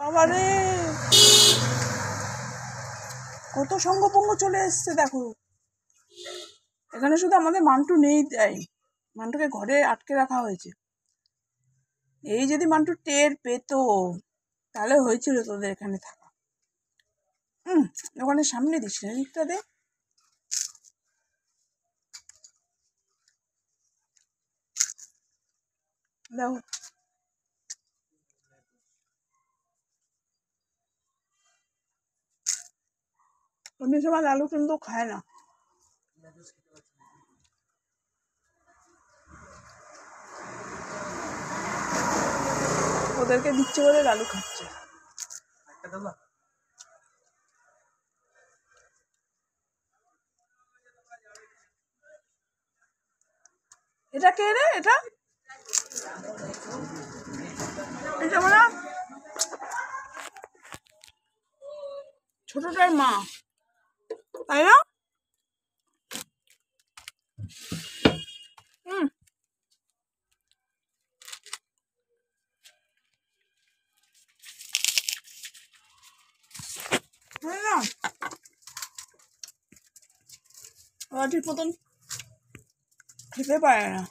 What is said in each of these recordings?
বাবারে কত সঙ্গপঙ্গ চলে এসছে দেখো। এখানে শুধু আমাদের মান্টু নেই, তাই মান্টুকে ঘরে আটকে রাখা হয়েছে। এই যদি মান্টু টের পেত তাহলে হয়েছিল তোদের এখানে থাকা। ওখানে সামনে দিস না, দিকটা দে। দেখো অন্য সময় আলু কিন্তু খায় না। ওদেরকে দিচ্ছে বলে লালু খাচ্ছে। এটা কে রে? এটা এটা মানে ছোটটার মা, তাই না? ওরা ঠিক মতন খেতে পারে না।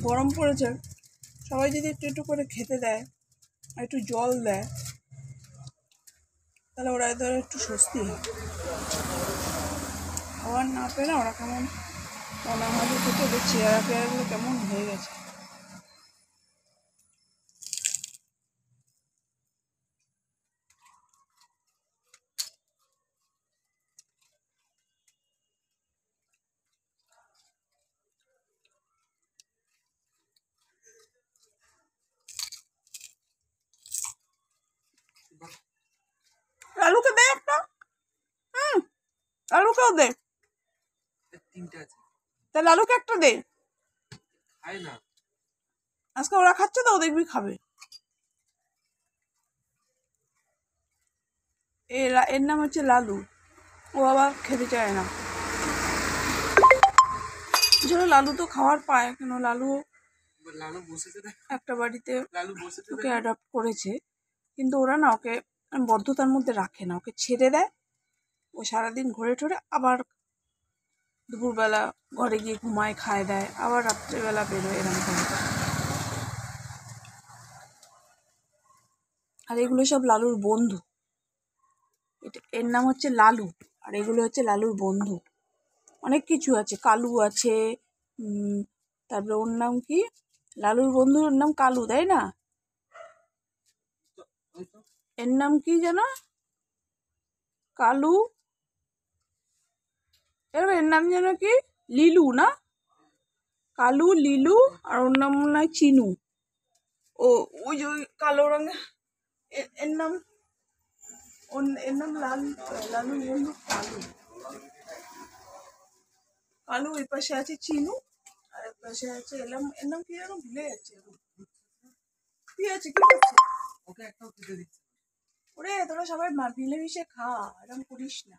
গরম পড়েছে, সবাই যদি একটু একটু করে খেতে দেয়, একটু জল দেয়, তাহলে ওরা এদের একটু স্বস্তি হয়। খাবার না পেলে ওরা কেমন অনাহারে খেতে, ওদের চেহারা পেয়ারাগুলো কেমন হয়ে গেছে। লালুকে দে একটা। লালুকেও দে। তা লালুকে একটা দে। আজকে ওরা খাচ্ছে তো, দেখবি খাবে। এর নাম হচ্ছে লালু। ও আবার খেতে চায় না। আসলে লালু তো খাওয়ার পায় কেন, লালু একটা বাড়িতে ওকে অ্যাডাপ্ট করেছে, কিন্তু ওরা না ওকে বদ্ধতার মধ্যে রাখে না, ওকে ছেড়ে দেয়। ও সারাদিন ঘুরে টুরে আবার দুপুরবেলা ঘরে গিয়ে ঘুমায়, খায় দেয়, আবার রাত্রেবেলা বেরোয়, এরকম করে। আর এগুলো সব লালুর বন্ধু। এর নাম হচ্ছে লালু, আর এগুলো হচ্ছে লালুর বন্ধু। অনেক কিছু আছে, কালু আছে, তারপরে ওর নাম কি, লালুর বন্ধুর নাম কালু, তাই না? এর নাম কি যেন, কালু। এর নাম যেন কি, লিলু না? কালু, লিলু, আর ওর নাম মনে হয় চিনু। ও ওই যে কালো রঙের, এর নাম লালুর বন্ধু কালু। কালু, ওই পাশে আছে চিনু, আর এক পাশে আছে এলাম। এর নাম কি যেন ভুলে যাচ্ছে। কি আছে, কি করছে? ওকে একটাও খেতে দিচ্ছে। ওরে তোরা সবাই মিলেমিশে খা, এরকম করিস না।